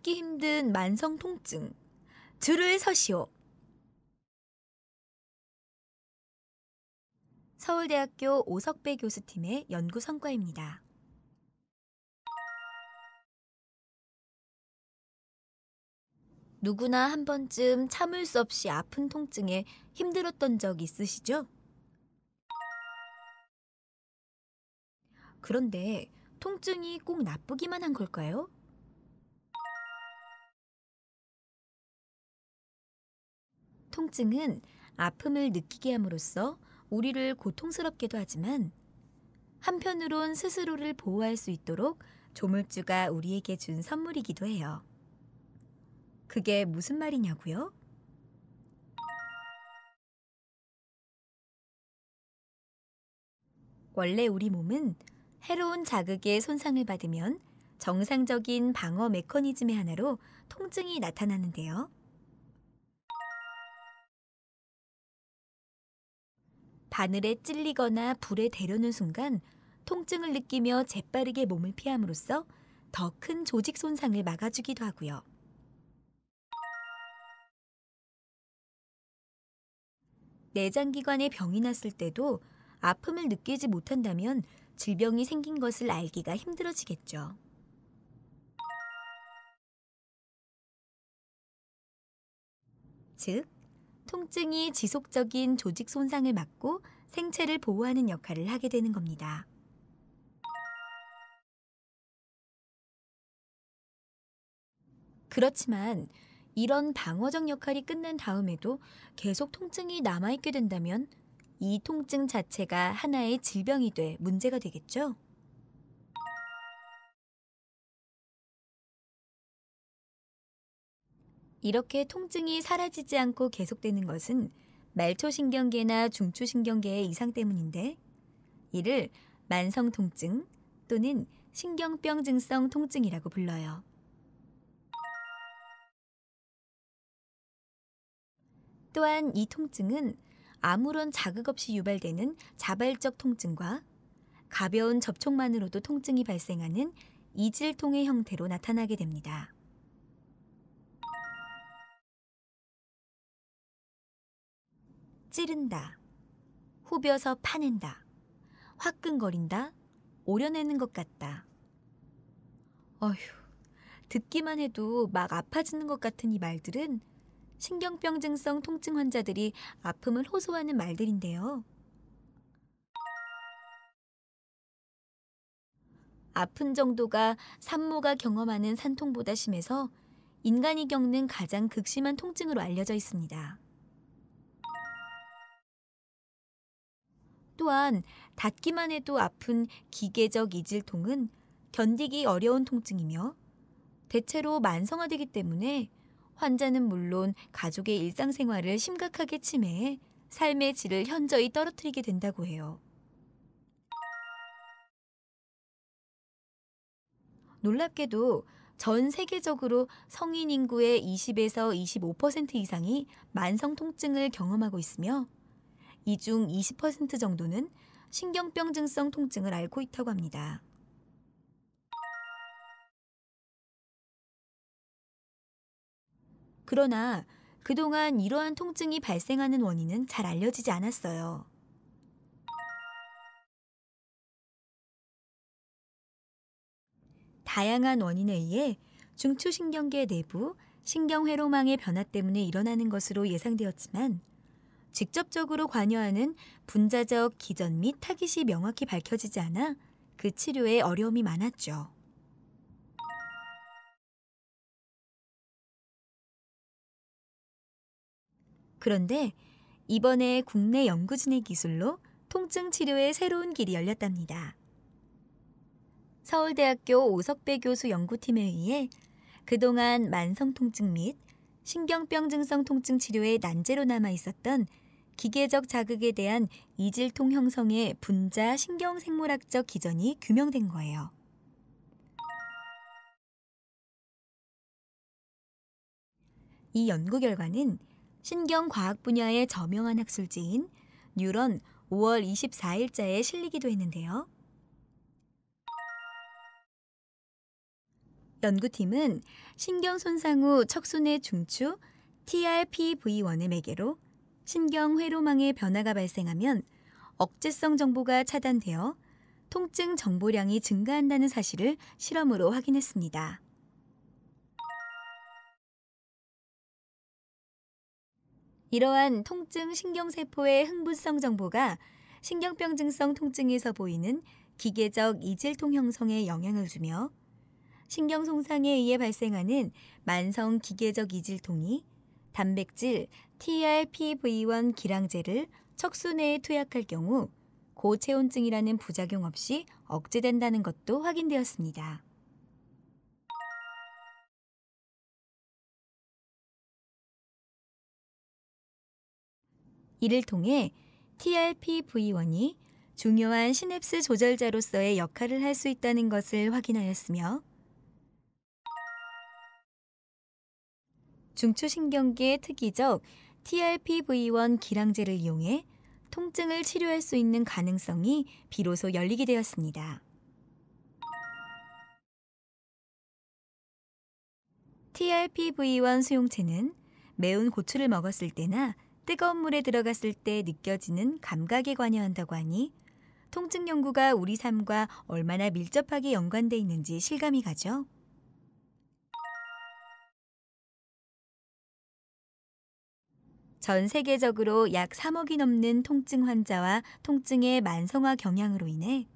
참기 힘든 만성 통증. 줄을 서시오. 서울대학교 오석배 교수팀의 연구 성과입니다. 누구나 한 번쯤 참을 수 없이 아픈 통증에 힘들었던 적 있으시죠? 그런데 통증이 꼭 나쁘기만 한 걸까요? 통증은 아픔을 느끼게 함으로써 우리를 고통스럽게도 하지만 한편으론 스스로를 보호할 수 있도록 조물주가 우리에게 준 선물이기도 해요. 그게 무슨 말이냐고요? 원래 우리 몸은 해로운 자극에 손상을 받으면 정상적인 방어 메커니즘의 하나로 통증이 나타나는데요. 바늘에 찔리거나 불에 대려는 순간 통증을 느끼며 재빠르게 몸을 피함으로써 더 큰 조직 손상을 막아주기도 하고요. 내장기관에 병이 났을 때도 아픔을 느끼지 못한다면 질병이 생긴 것을 알기가 힘들어지겠죠. 즉, 통증이 지속적인 조직 손상을 막고 생체를 보호하는 역할을 하게 되는 겁니다. 그렇지만 이런 방어적 역할이 끝난 다음에도 계속 통증이 남아있게 된다면 이 통증 자체가 하나의 질병이 돼 문제가 되겠죠? 이렇게 통증이 사라지지 않고 계속되는 것은 말초신경계나 중추신경계의 이상 때문인데 이를 만성통증 또는 신경병 증성 통증이라고 불러요. 또한 이 통증은 아무런 자극 없이 유발되는 자발적 통증과 가벼운 접촉만으로도 통증이 발생하는 이질통의 형태로 나타나게 됩니다. 찌른다, 후벼서 파낸다, 화끈거린다, 오려내는 것 같다. 어휴, 듣기만 해도 막 아파지는 것 같은 이 말들은 신경병증성 통증 환자들이 아픔을 호소하는 말들인데요. 아픈 정도가 산모가 경험하는 산통보다 심해서 인간이 겪는 가장 극심한 통증으로 알려져 있습니다. 또한 닿기만 해도 아픈 기계적 이질통은 견디기 어려운 통증이며 대체로 만성화되기 때문에 환자는 물론 가족의 일상생활을 심각하게 침해해 삶의 질을 현저히 떨어뜨리게 된다고 해요. 놀랍게도 전 세계적으로 성인 인구의 20에서 25% 이상이 만성 통증을 경험하고 있으며 이 중 20% 정도는 신경병증성 통증을 앓고 있다고 합니다. 그러나 그동안 이러한 통증이 발생하는 원인은 잘 알려지지 않았어요. 다양한 원인에 의해 중추신경계 내부 신경회로망의 변화 때문에 일어나는 것으로 예상되었지만 직접적으로 관여하는 분자적 기전 및 타깃이 명확히 밝혀지지 않아 그 치료에 어려움이 많았죠. 그런데 이번에 국내 연구진의 기술로 통증 치료의 새로운 길이 열렸답니다. 서울대학교 오석배 교수 연구팀에 의해 그동안 만성 통증 및 신경병 증성 통증 치료의 난제로 남아 있었던 기계적 자극에 대한 이질통 형성의 분자 신경생물학적 기전이 규명된 거예요. 이 연구 결과는 신경과학 분야의 저명한 학술지인 뉴런 5월 24일자에 실리기도 했는데요. 연구팀은 신경 손상 후 척수내 중추 TRPV1을 매개로 신경 회로망에 변화가 발생하면 억제성 정보가 차단되어 통증 정보량이 증가한다는 사실을 실험으로 확인했습니다. 이러한 통증 신경세포의 흥분성 정보가 신경병 증성 통증에서 보이는 기계적 이질통 형성에 영향을 주며 신경 손상에 의해 발생하는 만성 기계적 이질통이 단백질 TRPV1 기량제를 척수 내에 투약할 경우 고체온증이라는 부작용 없이 억제된다는 것도 확인되었습니다. 이를 통해 TRPV1이 중요한 시냅스 조절자로서의 역할을 할 수 있다는 것을 확인하였으며 중추신경계의 특이적 TRPV1 기량제를 이용해 통증을 치료할 수 있는 가능성이 비로소 열리게 되었습니다. TRPV1 수용체는 매운 고추를 먹었을 때나 뜨거운 물에 들어갔을 때 느껴지는 감각에 관여한다고 하니 통증 연구가 우리 삶과 얼마나 밀접하게 연관돼 있는지 실감이 가죠. 전 세계적으로 약 3억이 넘는 통증 환자와 통증의 만성화 경향으로 인해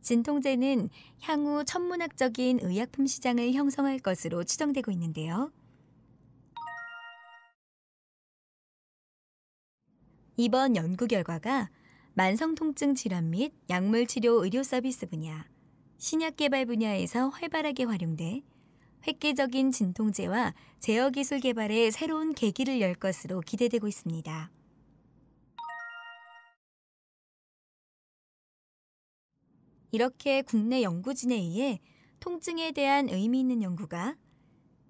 진통제는 향후 천문학적인 의약품 시장을 형성할 것으로 추정되고 있는데요. 이번 연구 결과가 만성통증 질환 및 약물치료 의료 서비스 분야, 신약 개발 분야에서 활발하게 활용돼 획기적인 진통제와 제어 기술 개발에 새로운 계기를 열 것으로 기대되고 있습니다. 이렇게 국내 연구진에 의해 통증에 대한 의미 있는 연구가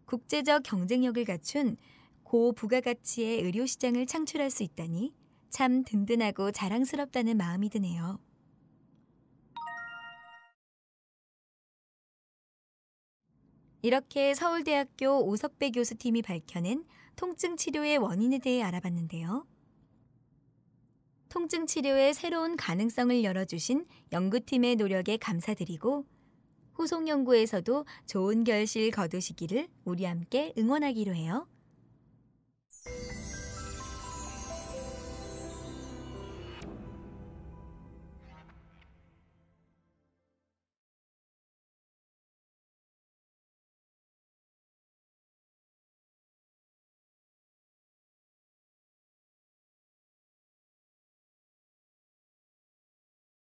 국제적 경쟁력을 갖춘 고부가가치의 의료 시장을 창출할 수 있다니 참 든든하고 자랑스럽다는 마음이 드네요. 이렇게 서울대학교 오석배 교수팀이 밝혀낸 통증 치료의 원인에 대해 알아봤는데요. 통증 치료의 새로운 가능성을 열어주신 연구팀의 노력에 감사드리고 후속 연구에서도 좋은 결실 거두시기를 우리 함께 응원하기로 해요.